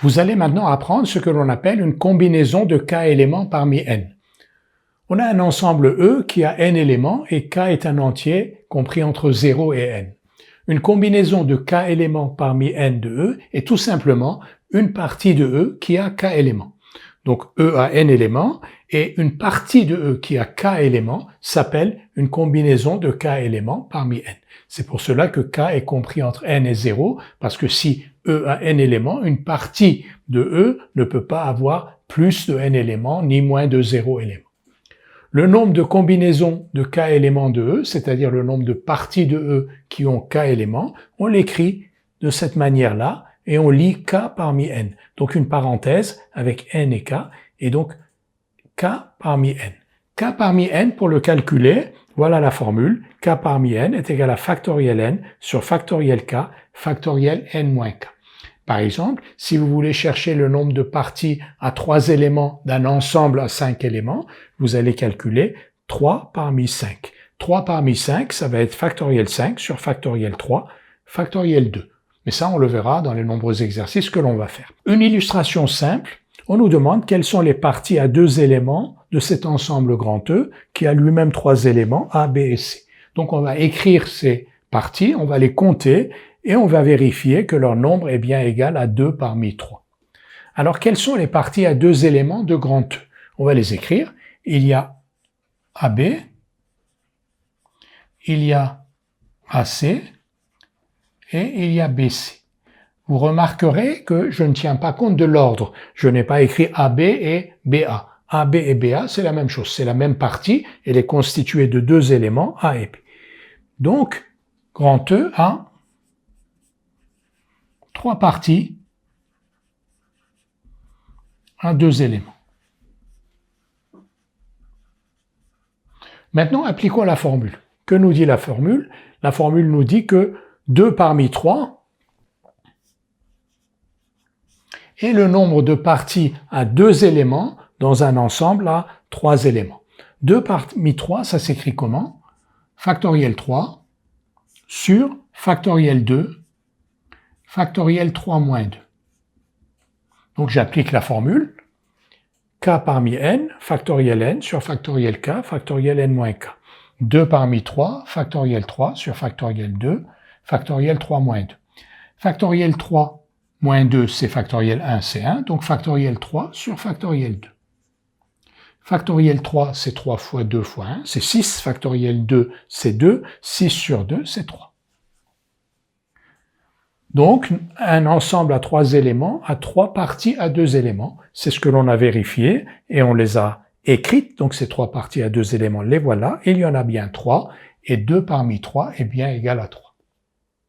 Vous allez maintenant apprendre ce que l'on appelle une combinaison de k éléments parmi n. On a un ensemble E qui a n éléments et k est un entier compris entre 0 et n. Une combinaison de k éléments parmi n de E est tout simplement une partie de E qui a k éléments. Donc E a n éléments et une partie de E qui a k éléments s'appelle une combinaison de k éléments parmi n. C'est pour cela que k est compris entre n et 0, parce que si E a n éléments, une partie de E ne peut pas avoir plus de n éléments ni moins de 0 éléments. Le nombre de combinaisons de k éléments de E, c'est-à-dire le nombre de parties de E qui ont k éléments, on l'écrit de cette manière-là et on lit k parmi n. Donc une parenthèse avec n et k, et donc k parmi n. K parmi n, pour le calculer, voilà la formule. K parmi n est égal à factoriel n sur factoriel k, factoriel n moins k. Par exemple, si vous voulez chercher le nombre de parties à 3 éléments d'un ensemble à 5 éléments, vous allez calculer 3 parmi 5. 3 parmi 5, ça va être factoriel 5 sur factoriel 3, factoriel 2. Mais ça, on le verra dans les nombreux exercices que l'on va faire. Une illustration simple, on nous demande quelles sont les parties à 2 éléments de cet ensemble grand E qui a lui-même 3 éléments A, B et C. Donc on va écrire ces parties, on va les compter et on va vérifier que leur nombre est bien égal à 2 parmi 3. Alors quelles sont les parties à 2 éléments de grand E? On va les écrire. Il y a AB, il y a AC et il y a BC. Vous remarquerez que je ne tiens pas compte de l'ordre. Je n'ai pas écrit AB et BA. AB et BA, c'est la même chose, c'est la même partie, elle est constituée de 2 éléments, A et B. Donc, grand E a 3 parties à 2 éléments. Maintenant, appliquons la formule. Que nous dit la formule? La formule nous dit que 2 parmi 3 est le nombre de parties à 2 éléments dans un ensemble à 3 éléments. 2 parmi 3, ça s'écrit comment? Factoriel 3 sur factoriel 2, factoriel 3 moins 2. Donc j'applique la formule. K parmi n, factoriel n sur factoriel k, factoriel n moins k. 2 parmi 3, factoriel 3 sur factoriel 2, factoriel 3 moins 2. Factoriel 3 moins 2, c'est factoriel 1, c'est 1, donc factoriel 3 sur factoriel 2. Factoriel 3, c'est 3 fois 2 fois 1, c'est 6. Factoriel 2, c'est 2. 6 sur 2, c'est 3. Donc, un ensemble à 3 éléments a 3 parties à 2 éléments. C'est ce que l'on a vérifié et on les a écrites. Donc, ces 3 parties à 2 éléments, les voilà. Il y en a bien 3 et 2 parmi 3 est bien égal à 3.